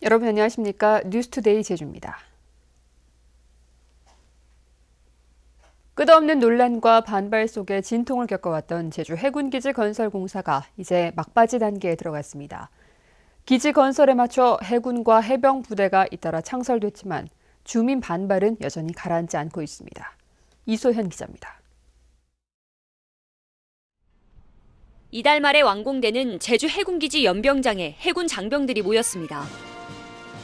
여러분 안녕하십니까? 뉴스투데이 제주입니다. 끝없는 논란과 반발 속에 진통을 겪어왔던 제주 해군기지 건설 공사가 이제 막바지 단계에 들어갔습니다. 기지 건설에 맞춰 해군과 해병 부대가 잇따라 창설됐지만 주민 반발은 여전히 가라앉지 않고 있습니다. 이소현 기자입니다. 이달 말에 완공되는 제주 해군기지 연병장에 해군 장병들이 모였습니다.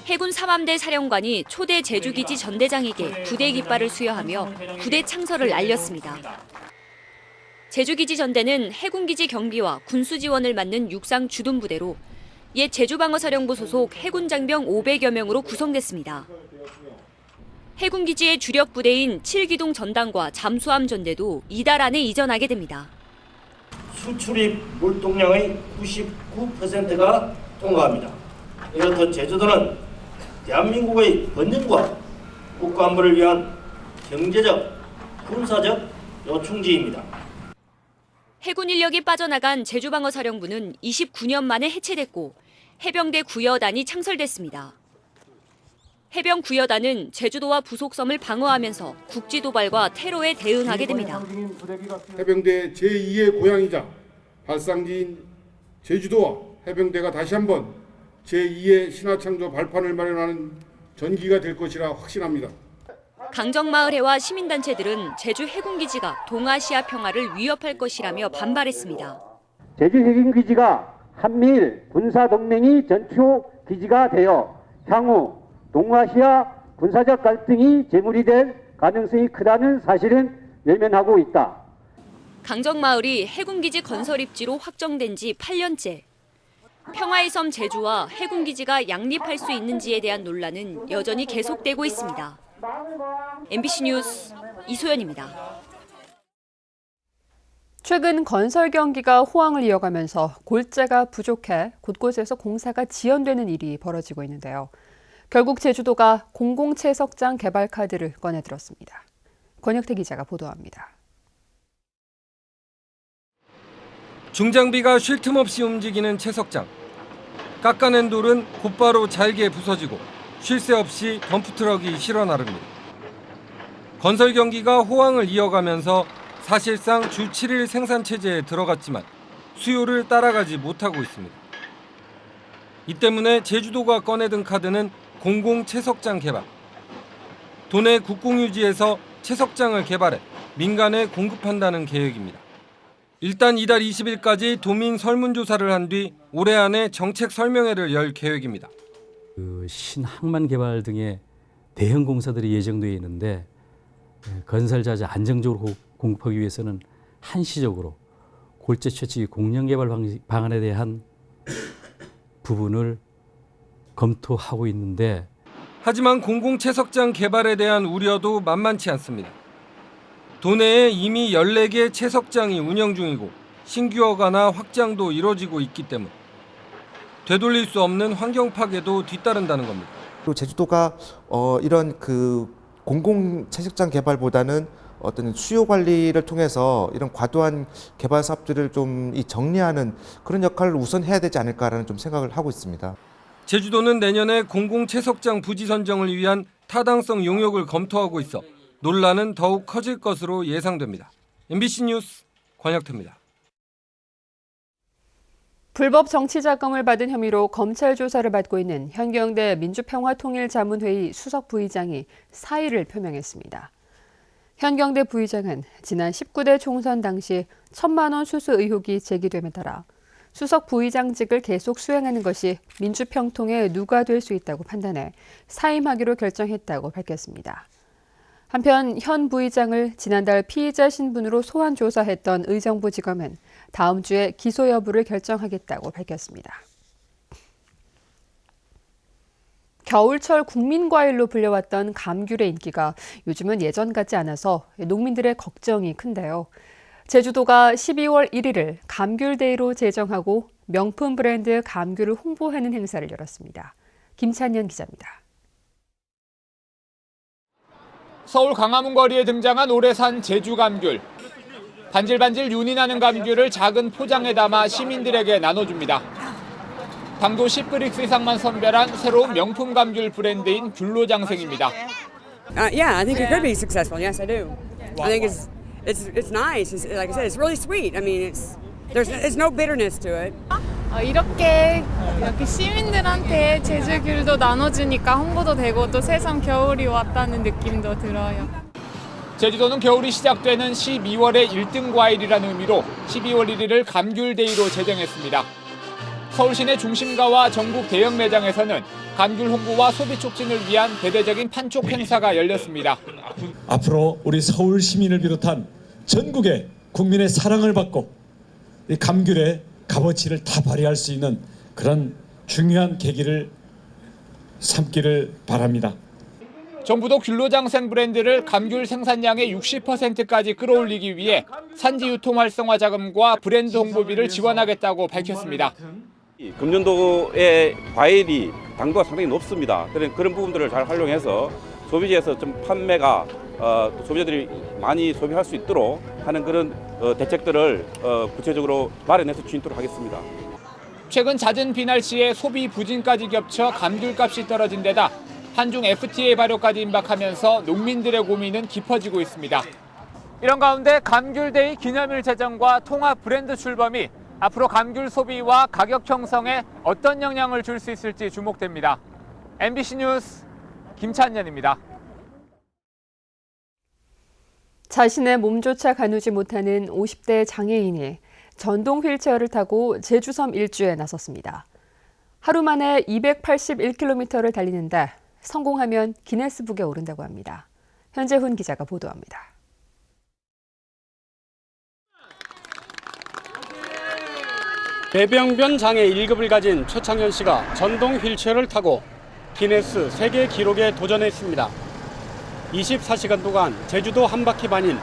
해군 3함대 사령관이 초대 제주기지 전대장에게 부대 깃발을 수여하며 부대 창설을 알렸습니다. 제주기지 전대는 해군기지 경비와 군수 지원을 맡는 육상 주둔부대로 옛 제주방어사령부 소속 해군 장병 500여 명으로 구성됐습니다. 해군기지의 주력 부대인 7기동 전단과 잠수함 전대도 이달 안에 이전하게 됩니다. 수출입 물동량의 99%가 통과합니다. 이렇듯 제주도는 대한민국의 번영과 국가안보를 위한 경제적, 군사적 요충지입니다. 해군 인력이 빠져나간 제주방어사령부는 29년 만에 해체됐고 해병대 구여단이 창설됐습니다. 해병 구여단은 제주도와 부속섬을 방어하면서 국지 도발과 테러에 대응하게 됩니다. 해병대 제2의 고향이자 발상지인 제주도와 해병대가 다시 한번 제2의 신화창조 발판을 마련하는 전기가 될 것이라 확신합니다. 강정마을회와 시민단체들은 제주 해군기지가 동아시아 평화를 위협할 것이라며 반발했습니다. 제주 해군기지가 한미일 군사동맹이 전초 기지가 되어 향후 동아시아 군사적 갈등이 재물이 될 가능성이 크다는 사실은 외면하고 있다. 강정마을이 해군기지 건설 입지로 확정된 지 8년째. 평화의 섬 제주와 해군기지가 양립할 수 있는지에 대한 논란은 여전히 계속되고 있습니다. MBC 뉴스 이소연입니다. 최근 건설 경기가 호황을 이어가면서 골재가 부족해 곳곳에서 공사가 지연되는 일이 벌어지고 있는데요. 결국 제주도가 공공채석장 개발 카드를 꺼내들었습니다. 권혁태 기자가 보도합니다. 중장비가 쉴 틈 없이 움직이는 채석장. 깎아낸 돌은 곧바로 잘게 부서지고 쉴 새 없이 덤프트럭이 실어 나릅니다. 건설 경기가 호황을 이어가면서 사실상 주 7일 생산 체제에 들어갔지만 수요를 따라가지 못하고 있습니다. 이 때문에 제주도가 꺼내든 카드는 공공채석장 개발. 도내 국공유지에서 채석장을 개발해 민간에 공급한다는 계획입니다. 일단 이달 20일까지 도민 설문조사를 한 뒤 올해 안에 정책 설명회를 열 계획입니다. 신항만 개발 등의 대형 공사들이 예정되어 있는데 건설자재 안정적으로 공급하기 위해서는 한시적으로 골재 채취 공영 개발 방안에 대한 부분을 검토하고 있는데 하지만 공공채석장 개발에 대한 우려도 만만치 않습니다. 도내에 이미 14개 채석장이 운영 중이고 신규 허가나 확장도 이뤄지고 있기 때문 되돌릴 수 없는 환경 파괴도 뒤따른다는 겁니다. 또 제주도가 이런 공공 채식장 개발보다는 어떤 수요 관리를 통해서 이런 과도한 개발 사업들을 좀 정리하는 그런 역할을 우선 해야 되지 않을까라는 좀 생각을 하고 있습니다. 제주도는 내년에 공공 채석장 부지 선정을 위한 타당성 용역을 검토하고 있어 논란은 더욱 커질 것으로 예상됩니다. MBC 뉴스 권혁태입니다. 불법 정치 자금을 받은 혐의로 검찰 조사를 받고 있는 현경대 민주평화통일자문회의 수석 부의장이 사의를 표명했습니다. 현경대 부의장은 지난 19대 총선 당시 1,000만 원 수수 의혹이 제기됨에 따라 수석 부의장직을 계속 수행하는 것이 민주평통에 누가 될 수 있다고 판단해 사임하기로 결정했다고 밝혔습니다. 한편 현 부의장을 지난달 피의자 신분으로 소환 조사했던 의정부지검은 다음 주에 기소 여부를 결정하겠다고 밝혔습니다. 겨울철 국민과일로 불려왔던 감귤의 인기가 요즘은 예전 같지 않아서 농민들의 걱정이 큰데요. 제주도가 12월 1일을 감귤데이로 제정하고 명품 브랜드 감귤을 홍보하는 행사를 열었습니다. 김찬현 기자입니다. 서울 광화문 거리에 등장한 오래산 제주 감귤. 반질반질 윤이 나는 감귤을 작은 포장에 담아 시민들에게 나눠줍니다. 당도 10브릭스 이상만 선별한 새로운 명품 감귤 브랜드인 귤로장생입니다. Yeah, I think it could be successful. Yes, I do. I think it's nice. It's, like I said, it's really sweet. I mean, there's no bitterness to it. 이렇게 시민들한테 제주귤도 나눠주니까 홍보도 되고 또 새삼 겨울이 왔다는 느낌도 들어요. 제주도는 겨울이 시작되는 12월의 1등 과일이라는 의미로 12월 1일을 감귤데이로 제정했습니다. 서울시내 중심가와 전국 대형 매장에서는 감귤 홍보와 소비 촉진을 위한 대대적인 판촉 행사가 열렸습니다. 앞으로 우리 서울 시민을 비롯한 전국의 국민의 사랑을 받고 이 감귤의 값어치를 다 발휘할 수 있는 그런 중요한 계기를 삼기를 바랍니다. 정부도 귤로장생 브랜드를 감귤 생산량의 60%까지 끌어올리기 위해 산지 유통 활성화 자금과 브랜드 홍보비를 지원하겠다고 밝혔습니다. 금년도의 과일이 당도가 상당히 높습니다. 그런 부분들을 잘 활용해서 소비지에서 좀 판매가 소비자들이 많이 소비할 수 있도록 하는 그런 대책들을 구체적으로 마련해서 추진토록 하겠습니다. 최근 잦은 비날씨에 소비 부진까지 겹쳐 감귤값이 떨어진 데다 한중 FTA 발효까지 임박하면서 농민들의 고민은 깊어지고 있습니다. 이런 가운데 감귤데이 기념일 제정과 통합 브랜드 출범이 앞으로 감귤 소비와 가격 형성에 어떤 영향을 줄 수 있을지 주목됩니다. MBC 뉴스 김찬년입니다. 자신의 몸조차 가누지 못하는 50대 장애인이 전동 휠체어를 타고 제주섬 일주에 나섰습니다. 하루 만에 281km를 달리는데 성공하면 기네스북에 오른다고 합니다. 현재훈 기자가 보도합니다. 배병변 장애 1급을 가진 최창현 씨가 전동 휠체어를 타고 기네스 세계 기록에 도전했습니다. 24시간 동안 제주도 한 바퀴 반인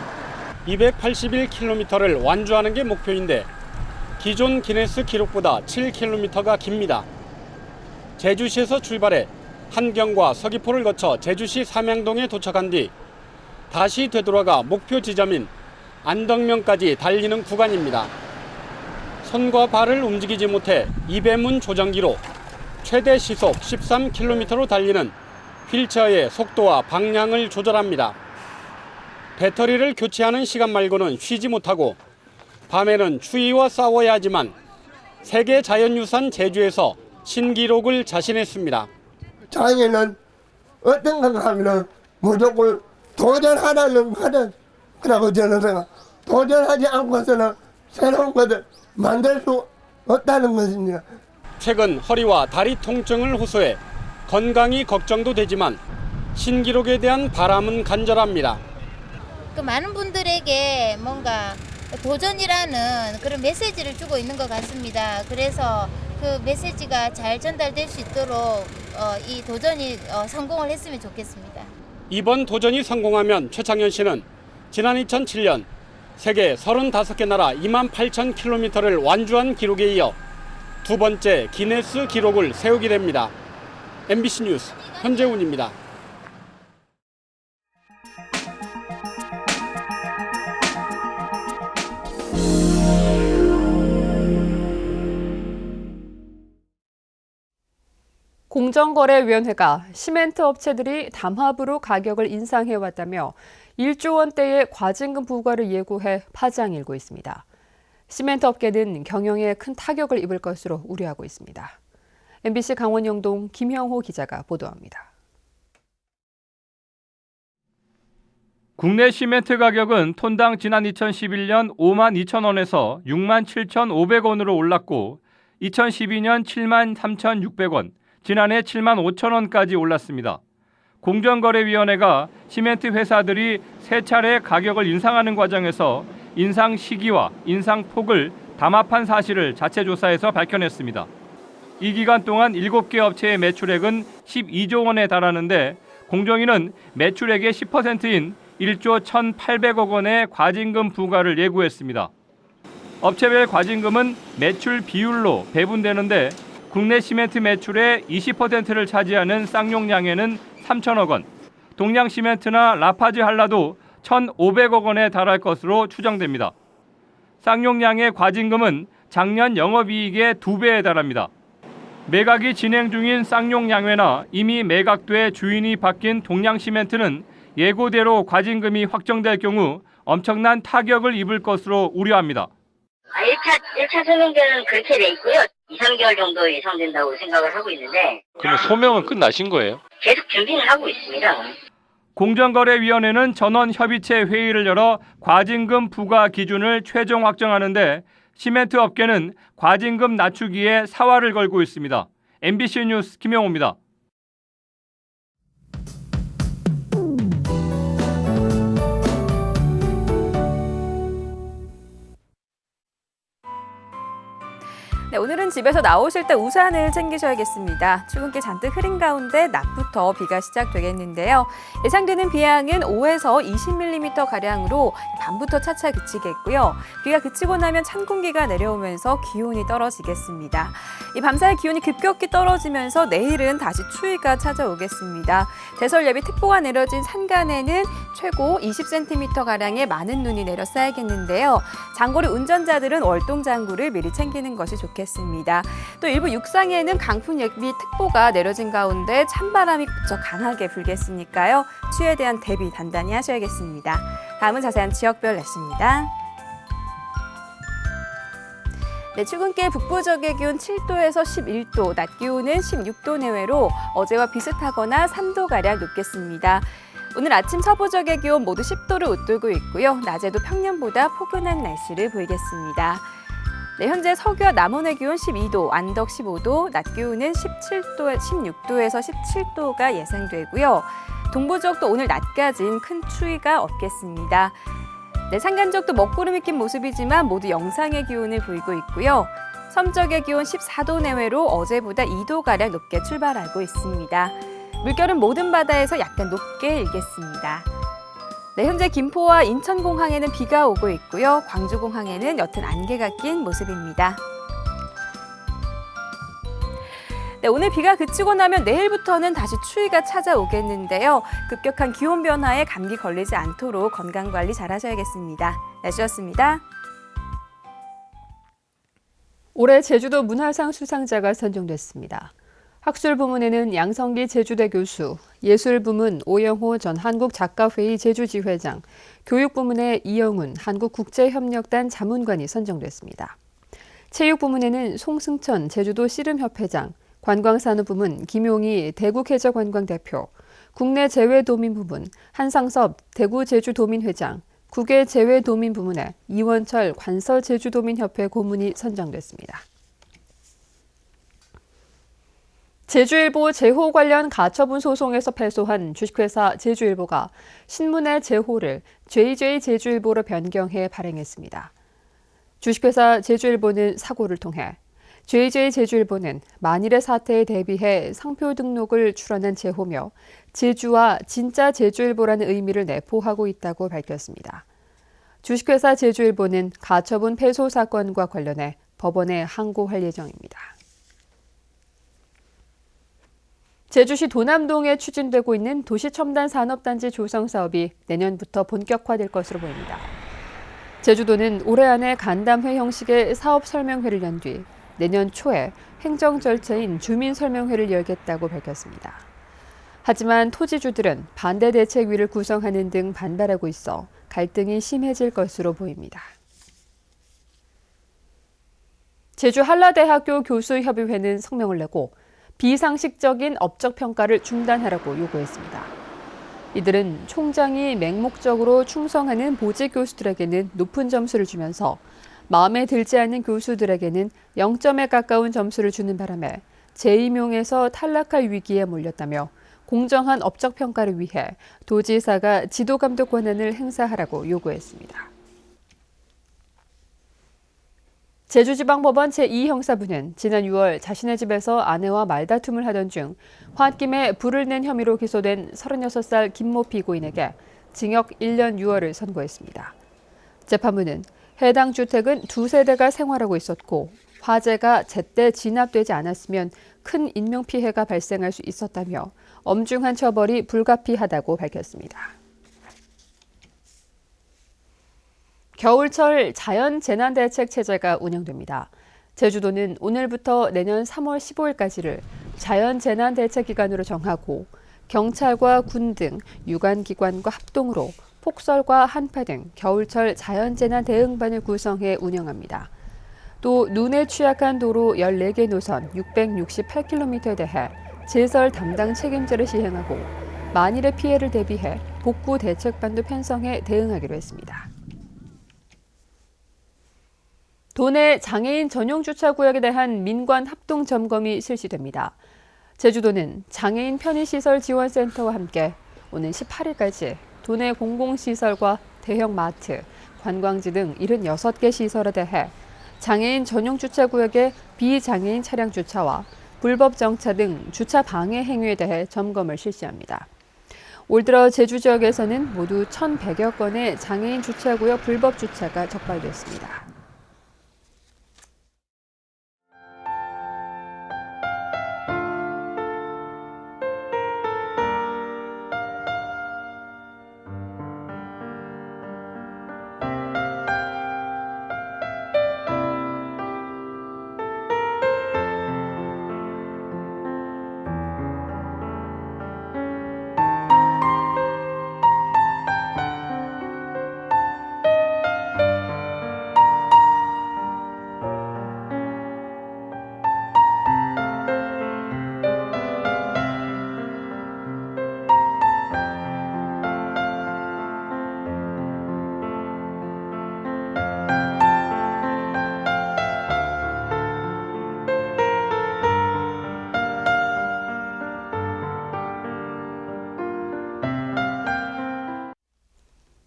281km를 완주하는 게 목표인데 기존 기네스 기록보다 7km가 깁니다. 제주시에서 출발해 한경과 서귀포를 거쳐 제주시 삼양동에 도착한 뒤 다시 되돌아가 목표 지점인 안덕면까지 달리는 구간입니다. 손과 발을 움직이지 못해 이배문 조정기로 최대 시속 13km로 달리는 휠체어의 속도와 방향을 조절합니다. 배터리를 교체하는 시간 말고는 쉬지 못하고 밤에는 추위와 싸워야 하지만 세계 자연유산 제주에서 신기록을 자신했습니다. 장애는 어떤 건가 하면 무조건 도전하라는 거든 그러고 저는 도전하지 않고서는 새로운 것을 만들 수 없다는 것입니다. 최근 허리와 다리 통증을 호소해 건강이 걱정도 되지만 신기록에 대한 바람은 간절합니다. 많은 분들에게 뭔가 도전이라는 그런 메시지를 주고 있는 것 같습니다. 그래서 그 메시지가 잘 전달될 수 있도록 이 도전이 성공을 했으면 좋겠습니다. 이번 도전이 성공하면 최창현 씨는 지난 2007년 세계 35개 나라 28,000km를 완주한 기록에 이어 두 번째 기네스 기록을 세우게 됩니다. MBC 뉴스 현재훈입니다. 공정거래위원회가 시멘트 업체들이 담합으로 가격을 인상해왔다며 1조 원대의 과징금 부과를 예고해 파장이 일고 있습니다. 시멘트 업계는 경영에 큰 타격을 입을 것으로 우려하고 있습니다. MBC 강원 영동 김형호 기자가 보도합니다. 국내 시멘트 가격은 톤당 지난 2011년 52,000원에서 67,500원으로 올랐고 2012년 73,600원, 지난해 75,000원까지 올랐습니다. 공정거래위원회가 시멘트 회사들이 세 차례 가격을 인상하는 과정에서 인상 시기와 인상 폭을 담합한 사실을 자체 조사에서 밝혀냈습니다. 이 기간 동안 7개 업체의 매출액은 12조 원에 달하는데 공정위는 매출액의 10%인 1조 1,800억 원의 과징금 부과를 예고했습니다. 업체별 과징금은 매출 비율로 배분되는데 국내 시멘트 매출의 20%를 차지하는 쌍용량에는 3천억 원, 동양 시멘트나 라파즈 한라도 1,500억 원에 달할 것으로 추정됩니다. 쌍용량의 과징금은 작년 영업이익의 2배에 달합니다. 매각이 진행 중인 쌍용 양회나 이미 매각돼 주인이 바뀐 동양시멘트는 예고대로 과징금이 확정될 경우 엄청난 타격을 입을 것으로 우려합니다. 1차 소명결은 그렇게 돼 있고요. 2, 3개월 정도 예상된다고 생각을 하고 있는데. 그럼 소명은 끝나신 거예요? 계속 준비는 하고 있습니다. 공정거래위원회는 전원협의체 회의를 열어 과징금 부과 기준을 최종 확정하는데 시멘트 업계는 과징금 낮추기에 사활을 걸고 있습니다. MBC 뉴스 김영호입니다. 네, 오늘은 집에서 나오실 때 우산을 챙기셔야겠습니다. 출근길 잔뜩 흐린 가운데 낮부터 비가 시작되겠는데요. 예상되는 비양은 5에서 20mm가량으로 밤부터 차차 그치겠고요. 비가 그치고 나면 찬 공기가 내려오면서 기온이 떨어지겠습니다. 이 밤사이 기온이 급격히 떨어지면서 내일은 다시 추위가 찾아오겠습니다. 대설 예비 특보가 내려진 산간에는 최고 20cm가량의 많은 눈이 내려 쌓이겠는데요. 장거리 운전자들은 월동장구를 미리 챙기는 것이 좋겠습니다. 또 일부 육상에는 강풍 예비 특보가 내려진 가운데 찬바람이 무척 강하게 불겠으니까요. 추위에 대한 대비 단단히 하셔야겠습니다. 다음은 자세한 지역별 날씨입니다. 네, 출근길 북부 지역의 기온 7도에서 11도, 낮 기온은 16도 내외로 어제와 비슷하거나 3도가량 높겠습니다. 오늘 아침 서부 지역의 기온 모두 10도를 웃돌고 있고요. 낮에도 평년보다 포근한 날씨를 보이겠습니다. 네, 현재 서귀와 남원의 기온 12도, 안덕 15도, 낮 기온은 16도에서 17도가 예상되고요. 동부 지역도 오늘 낮까지는 큰 추위가 없겠습니다. 네, 산간 지역도 먹구름이 낀 모습이지만 모두 영상의 기온을 보이고 있고요. 섬 지역의 기온 14도 내외로 어제보다 2도가량 높게 출발하고 있습니다. 물결은 모든 바다에서 약간 높게 일겠습니다. 네, 현재 김포와 인천공항에는 비가 오고 있고요. 광주공항에는 옅은 안개가 낀 모습입니다. 네, 오늘 비가 그치고 나면 내일부터는 다시 추위가 찾아오겠는데요. 급격한 기온 변화에 감기 걸리지 않도록 건강관리 잘 하셔야겠습니다. 날씨였습니다. 올해 제주도 문화상 수상자가 선정됐습니다. 학술 부문에는 양성기 제주대 교수, 예술 부문 오영호 전 한국작가회의 제주지회장, 교육 부문에 이영훈 한국국제협력단 자문관이 선정됐습니다. 체육 부문에는 송승천 제주도 씨름협회장, 관광산업 부문 김용희 대구계저관광대표, 국내 재외도민 부문 한상섭 대구제주도민회장, 국외 재외도민 부문에 이원철 관서제주도민협회 고문이 선정됐습니다. 제주일보 제호 관련 가처분 소송에서 패소한 주식회사 제주일보가 신문의 제호를 JJ 제주일보로 변경해 발행했습니다. 주식회사 제주일보는 사고를 통해 JJ 제주일보는 만일의 사태에 대비해 상표 등록을 출원한 제호며 제주와 진짜 제주일보라는 의미를 내포하고 있다고 밝혔습니다. 주식회사 제주일보는 가처분 패소 사건과 관련해 법원에 항고할 예정입니다. 제주시 도남동에 추진되고 있는 도시첨단산업단지 조성 사업이 내년부터 본격화될 것으로 보입니다. 제주도는 올해 안에 간담회 형식의 사업 설명회를 연 뒤 내년 초에 행정 절차인 주민설명회를 열겠다고 밝혔습니다. 하지만 토지주들은 반대 대책위를 구성하는 등 반발하고 있어 갈등이 심해질 것으로 보입니다. 제주 한라대학교 교수협의회는 성명을 내고 비상식적인 업적 평가를 중단하라고 요구했습니다. 이들은 총장이 맹목적으로 충성하는 보직 교수들에게는 높은 점수를 주면서 마음에 들지 않는 교수들에게는 0점에 가까운 점수를 주는 바람에 재임용에서 탈락할 위기에 몰렸다며 공정한 업적 평가를 위해 도지사가 지도감독 권한을 행사하라고 요구했습니다. 제주지방법원 제2형사부는 지난 6월 자신의 집에서 아내와 말다툼을 하던 중 홧김에 불을 낸 혐의로 기소된 36살 김모 피고인에게 징역 1년 6월을 선고했습니다. 재판부는 해당 주택은 2세대가 생활하고 있었고 화재가 제때 진압되지 않았으면 큰 인명피해가 발생할 수 있었다며 엄중한 처벌이 불가피하다고 밝혔습니다. 겨울철 자연재난대책 체제가 운영됩니다. 제주도는 오늘부터 내년 3월 15일까지를 자연재난대책기간으로 정하고 경찰과 군 등 유관기관과 합동으로 폭설과 한파 등 겨울철 자연재난 대응반을 구성해 운영합니다. 또 눈에 취약한 도로 14개 노선 668km에 대해 제설 담당 책임자를 시행하고 만일의 피해를 대비해 복구 대책반도 편성해 대응하기로 했습니다. 도내 장애인 전용 주차구역에 대한 민관 합동 점검이 실시됩니다. 제주도는 장애인 편의시설 지원센터와 함께 오는 18일까지 도내 공공시설과 대형 마트, 관광지 등 76개 시설에 대해 장애인 전용 주차구역의 비장애인 차량 주차와 불법 정차 등 주차 방해 행위에 대해 점검을 실시합니다. 올 들어 제주 지역에서는 모두 1,100여 건의 장애인 주차구역 불법 주차가 적발됐습니다.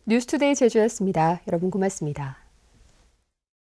뉴스투데이 제주였습니다. 여러분 고맙습니다.